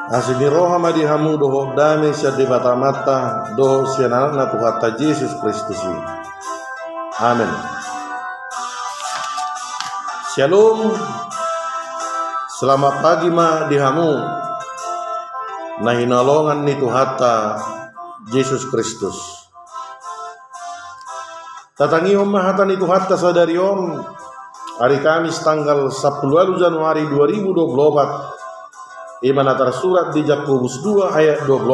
Asini roha madi hamu doho dame sia debata mata doho sia na Tuhan Yesus Kristus. Amin. Shalom. Selamat pagi ma di hamu. Na hinalongan ni Tuhan Yesus Kristus. Tatangi mahata ni Tuhan sadari hari Kamis tanggal 10 Januari 2024. Iman antara surat di Yakobus 2 ayat 26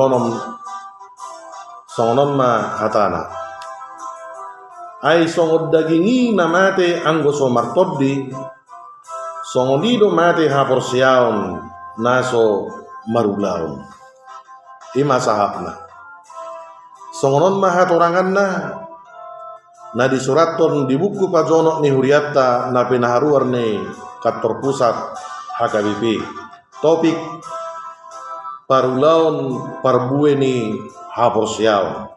songonon ma hatana ai songod dagingi na mate anggoso martoddi songonido mate haporsiaon naso marulaon ima sahapna songonon ma hatoranganna na di suraton di buku pajonok ni huriatta na penaharuar ni kantor pusat HKBP. Topik parulaon parbueni haporsiaon.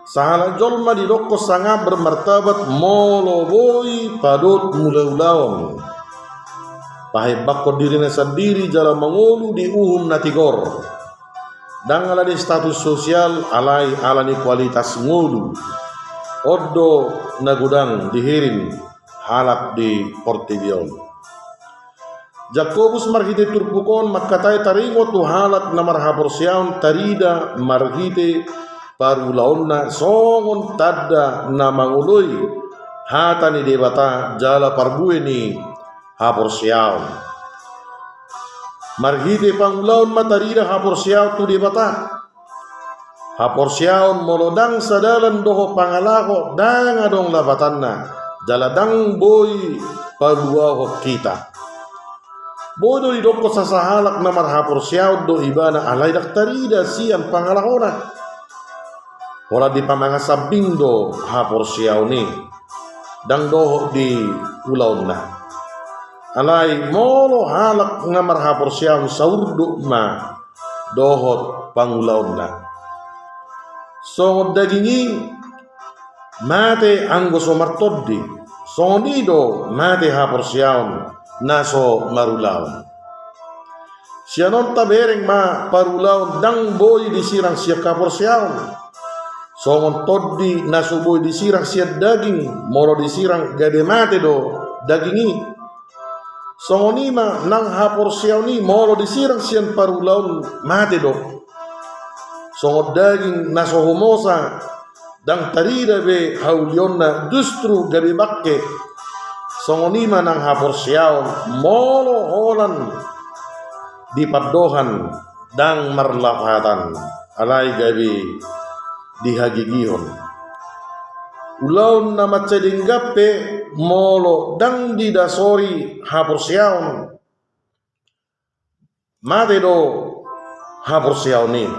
Sahala jolma di loko sangat bermartabat molo boy padot mulaulaon. Pahe bakko dirina sendiri jala mangulu di uhum natigor. Dangala di status sosial alani kualitas ngulu. Oddo nagudang dihirin halap di Portibion. Jakobus marhite turpukon makatai taringo tu halat na marhaporsiaon tarida marhite parulaonna songon tadda na mangului hata ni debata jala parbue ni haporsiaon marhite pangulaon matarida haporsiaon tu debata haporsiaon molodang sadalan doho pangalako dang adong labatanna jaladang boy paluaho kita. Bodo idoko sasahalak na marhaporsiaw do ibana alay daktarida siyan pangalahona. Wala di pamangasabing do haporsiaw ni. Dang doho di ulaw na. Alay molo halak na marhaporsiaw sa urdo ma dohot pangulaw na. So dagingi mate anggoso martoddi. So nido mate haporsiaw naso marulaon. Sianon tabereng ma parulaon dang boy disirang siya kaporsiaon. Songon toddi naso boy disirang siya daging moro disirang gade mate do dagingi. Songon ima nang haporsiaon ni moro disirang siya parulaon mate do. Songon daging naso humosa dang tarida be haulionna justru gade bakke. Songonima nang haporsiaon molo holan di padohan dang marlapatan alay gabi dihagigihon ulaon na matsedinggape molo dang didasori haporsiaon mate do haporsiaon ni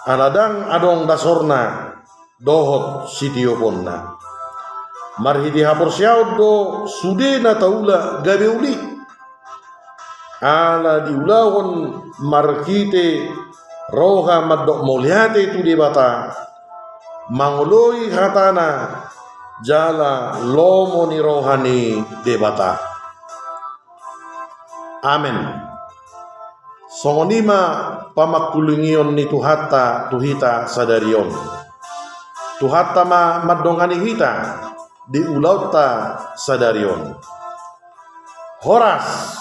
aladang adong dasorna dohot sitioponna marhidi haporsiaw do sudena taula gabe uli ala diulawon marhite roha maddok moliate tu debata mangoloi hatana jala lomo ni rohani debata. Amen. Songonima pamakulingion ni tuhita sadarion tuhata ma maddongani hita di ulauta sadarion. Horas